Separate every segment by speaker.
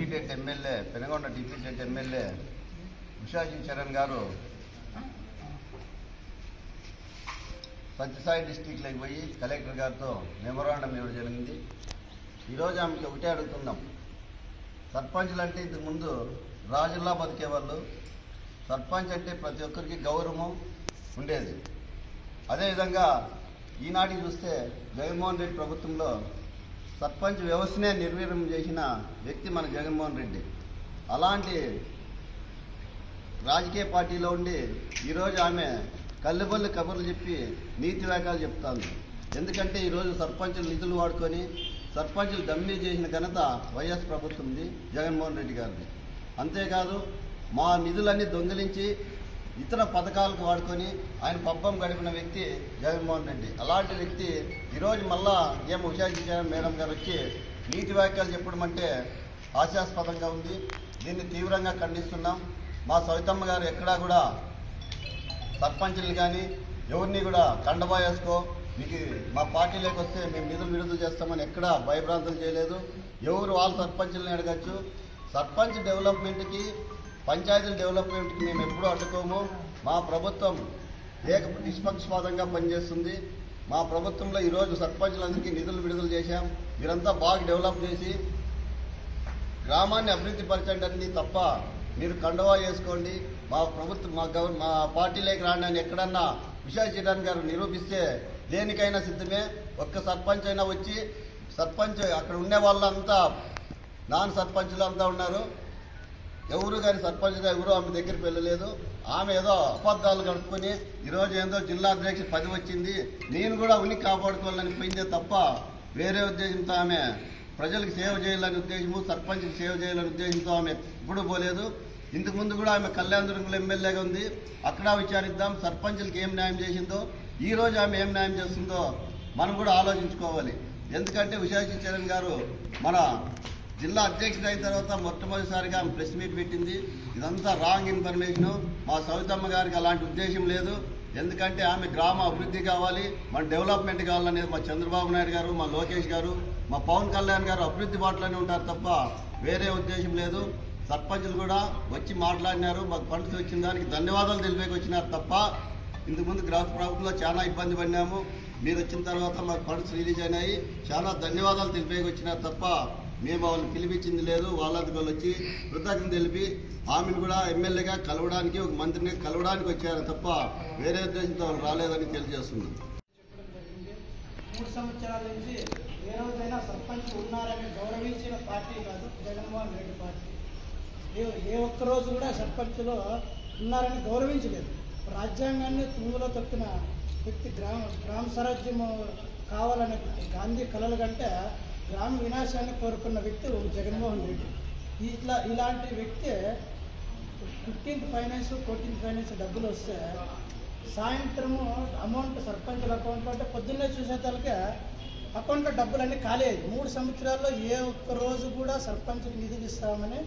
Speaker 1: Deputed MLA Penugonda deputed MLA ఉషాజీ చరణ్ గారు సత్యసాయి డిస్టిక్లోకి పోయి కలెక్టర్ గారితో మెమోరాండం ఇవ్వడం జరిగింది. ఈరోజు ఆమెకి ఒకటే అడుగుతున్నాం. సర్పంచ్లు అంటే ఇంతకు ముందు రాజుల్లా బతికేవాళ్ళు. సర్పంచ్ అంటే ప్రతి ఒక్కరికి గౌరవం ఉండేది. అదేవిధంగా ఈనాటికి చూస్తే జగన్మోహన్ రెడ్డి ప్రభుత్వంలో సర్పంచ్ వ్యవస్థనే నిర్వీర్యం చేసిన వ్యక్తి మన జగన్మోహన్ రెడ్డి. అలాంటి రాజకీయ పార్టీలో ఉండి ఈరోజు ఆమె కళ్ళుబల్లి కబుర్లు చెప్పి నీతి వ్యాఖ్యలు చెప్తాంది. ఎందుకంటే ఈరోజు సర్పంచులు నిధులు వాడుకొని సర్పంచులు డమ్మీ చేసిన ఘనత వైఎస్ ప్రభుత్వంది, జగన్మోహన్ రెడ్డి గారిది. అంతేకాదు మా నిధులన్నీ దొంగిలించి ఇతర పథకాలకు వాడుకొని ఆయన పబ్బం గడిపిన వ్యక్తి జగన్మోహన్ రెడ్డి. అలాంటి వ్యక్తి ఈరోజు మళ్ళా ఉషాజీ చరణ్ మేడం గారు వచ్చి నీతి వ్యాఖ్యలు చెప్పడం అంటే హాస్యాస్పదంగా ఉంది. దీన్ని తీవ్రంగా ఖండిస్తున్నాం. మా సవితమ్మ గారు ఎక్కడా కూడా సర్పంచులు కానీ ఎవరిని కూడా కండబా వేసుకో మీకు మా పార్టీలోకి వస్తే మేము నిధులు విడుదల చేస్తామని ఎక్కడా భయభ్రాంతులు చేయలేదు. ఎవరు వాళ్ళ సర్పంచులని అడగచ్చు. సర్పంచ్ డెవలప్మెంట్కి పంచాయతీల డెవలప్మెంట్కి మేము ఎప్పుడూ అడ్డుకోము. మా ప్రభుత్వం నిష్పక్షపాతంగా పనిచేస్తుంది. మా ప్రభుత్వంలో ఈరోజు సర్పంచులందరికీ నిధులు విడుదల చేశాం. మీరంతా బాగా డెవలప్ చేసి గ్రామాన్ని అభివృద్ధి పరచండి తప్ప మీరు కండవా చేసుకోండి మా ప్రభుత్వం మా పార్టీలోకి రాండి అని ఎక్కడన్నా ఉషాజీ చరణ్ గారు నిరూపిస్తే దేనికైనా సిద్ధమే. ఒక్క సర్పంచ్ అయినా వచ్చి సర్పంచ్ అక్కడ ఉండే వాళ్ళంతా నాన్ సర్పంచ్లు అంతా ఉన్నారు. ఎవరు కానీ సర్పంచ్గా ఎవరు ఆమె దగ్గరికి వెళ్ళలేదు. ఆమె ఏదో అబద్ధాలు గడుపుకొని ఈరోజు ఏదో జిల్లా అధ్యక్ష పదవి వచ్చింది నేను కూడా ఉనికి కాపాడుకోవాలని పోయిందే తప్ప వేరే ఉద్దేశంతో ఆమె ప్రజలకు సేవ చేయాలని ఉద్దేశము, సర్పంచ్కి సేవ చేయాలని ఉద్దేశంతో ఆమె ఎప్పుడు పోలేదు. ఇంతకు ముందు కూడా ఆమె కళ్యాణదుర్గంలో ఎమ్మెల్యేగా ఉంది. అక్కడ విచారిద్దాం సర్పంచ్లకి ఏం న్యాయం చేసిందో, ఈరోజు ఆమె ఏం న్యాయం చేస్తుందో మనం కూడా ఆలోచించుకోవాలి. ఎందుకంటే ఉషాజీ చరణ్ గారు మన జిల్లా అధ్యక్షుడు అయిన తర్వాత మొట్టమొదటిసారిగా ఆమె ప్రెస్ మీట్ పెట్టింది. ఇదంతా రాంగ్ ఇన్ఫర్మేషను. మా సవితమ్మ గారికి అలాంటి ఉద్దేశం లేదు. ఎందుకంటే ఆమె గ్రామ అభివృద్ధి కావాలి, మన డెవలప్మెంట్ కావాలనేది మా చంద్రబాబు నాయుడు గారు, మా లోకేష్ గారు, మా పవన్ కళ్యాణ్ గారు అభివృద్ధి బాటలోనే ఉంటారు తప్ప వేరే ఉద్దేశం లేదు. సర్పంచులు కూడా వచ్చి మాట్లాడినారు. మాకు ఫండ్స్ వచ్చిన దానికి ధన్యవాదాలు తెలిపేకి వచ్చినారు తప్ప ఇంతకుముందు గ్రామ ప్రభుత్వంలో చాలా ఇబ్బంది పడినాము, మీరు వచ్చిన తర్వాత మాకు ఫండ్స్ రిలీజ్ అయినాయి, చాలా ధన్యవాదాలు తెలిపేకి వచ్చినారు తప్ప మేము వాళ్ళని పిలిపించింది లేదు. వాళ్ళందుకు వాళ్ళు వచ్చి కృతజ్ఞత తెలిపి ఆమెను కూడా ఎమ్మెల్యేగా కలవడానికి ఒక మంత్రిని కలవడానికి వచ్చారు తప్ప వేరే ఉద్దేశంతో వాళ్ళు రాలేదని తెలియజేస్తున్నాం.
Speaker 2: 3 సంవత్సరాల నుంచి ఏ రోజైనా సర్పంచ్ ఉన్నారని గౌరవించిన పార్టీ కాదు జగన్మోహన్ రెడ్డి పార్టీ. ఏ ఒక్క రోజు కూడా సర్పంచ్లో ఉన్నారని గౌరవించలేదు. రాజ్యాంగాన్ని తుంగులో తొక్కిన వ్యక్తి గ్రామ స్వరాజ్యం కావాలనే గాంధీ కలలు కంటే గ్రామ వినాశాన్ని కోరుకున్న వ్యక్తి జగన్మోహన్ రెడ్డి. ఇలాంటి వ్యక్తి 15th ఫైనాన్స్ 14th ఫైనాన్స్ డబ్బులు వస్తే సాయంత్రము అమౌంట్ సర్పంచుల అకౌంట్లో అంటే పొద్దున్నే చూసేతలకే అకౌంట్లో డబ్బులన్నీ ఖాళీ అయ్యాయి. 3 సంవత్సరాల్లో ఏ ఒక్క రోజు కూడా సర్పంచ్కి నిధులు ఇస్తామని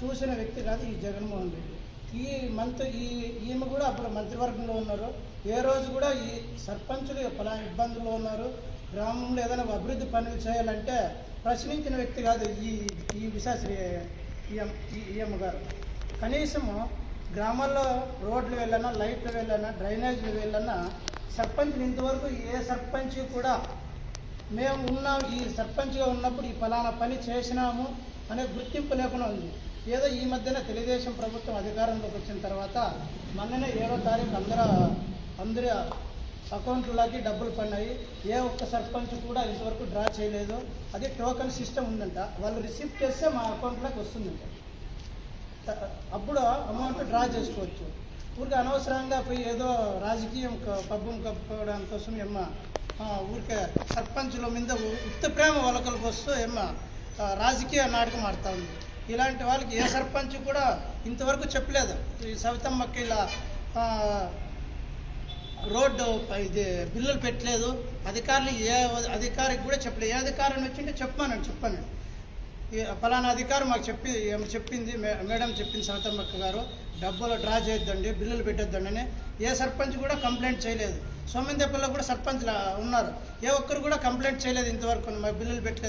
Speaker 2: చూసిన వ్యక్తి కాదు ఈ జగన్మోహన్ రెడ్డి. ఈమె కూడా అప్పుడు మంత్రివర్గంలో ఉన్నారు. ఏ రోజు కూడా ఈ సర్పంచులు పలానా ఇబ్బందుల్లో ఉన్నారు, గ్రామంలో ఏదైనా అభివృద్ధి పనులు చేయాలంటే ప్రశ్నించిన వ్యక్తి కాదు ఈ విశాశ్రీ ఈఎం గారు. కనీసము గ్రామాల్లో రోడ్లు వెళ్ళినా, లైట్లు వెళ్ళినా, డ్రైనేజీలు వెళ్ళినా సర్పంచ్ని ఇంతవరకు ఏ సర్పంచ్ కూడా మేము ఉన్నాం ఈ సర్పంచ్గా ఉన్నప్పుడు ఈ ఫలానా పని చేసినాము అనే గుర్తింపు లేకుండా ఉంది. ఏదో ఈ మధ్యన తెలుగుదేశం ప్రభుత్వం అధికారంలోకి వచ్చిన తర్వాత మొన్ననే 7వ తారీఖు అందరి అకౌంట్లకి డబ్బులు పడినాయి. ఏ ఒక్క సర్పంచ్ కూడా ఇంతవరకు డ్రా చేయలేదు. అది టోకెన్ సిస్టమ్ ఉందంట. వాళ్ళు రిసీప్ట్ చేస్తే మా అకౌంట్లోకి వస్తుందంట. అప్పుడు అమౌంట్ డ్రా చేసుకోవచ్చు. ఊరికి అనవసరంగా పోయి ఏదో రాజకీయం పబ్బం కప్పుకోవడం కోసం ఊరికే సర్పంచుల మీద ఉత్త ప్రేమ వలకలకు వస్తూ రాజకీయ నాటకం ఆడుతూ ఉంది. ఇలాంటి వాళ్ళకి ఏ సర్పంచ్ కూడా ఇంతవరకు చెప్పలేదు. ఈ సవితమ్మకి ఇలా రోడ్డు ఇది బిల్లులు పెట్టలేదు. అధికారులు ఏ అధికారికి కూడా చెప్పలేదు. ఏ అధికారిని వచ్చింటే చెప్పాను ఫలానా అధికారం మాకు చెప్పింది మేడం చెప్పింది సవితమ్మక్క గారు డబ్బులు డ్రా చేయొద్దండి, బిల్లులు పెట్టొద్దండి అని ఏ సర్పంచ్ కూడా కంప్లైంట్ చేయలేదు. సోమందేపల్లిలో కూడా సర్పంచ్లు ఉన్నారు. ఏ ఒక్కరు కూడా కంప్లైంట్ చేయలేదు ఇంతవరకు, మాకు బిల్లులు పెట్టలేదు.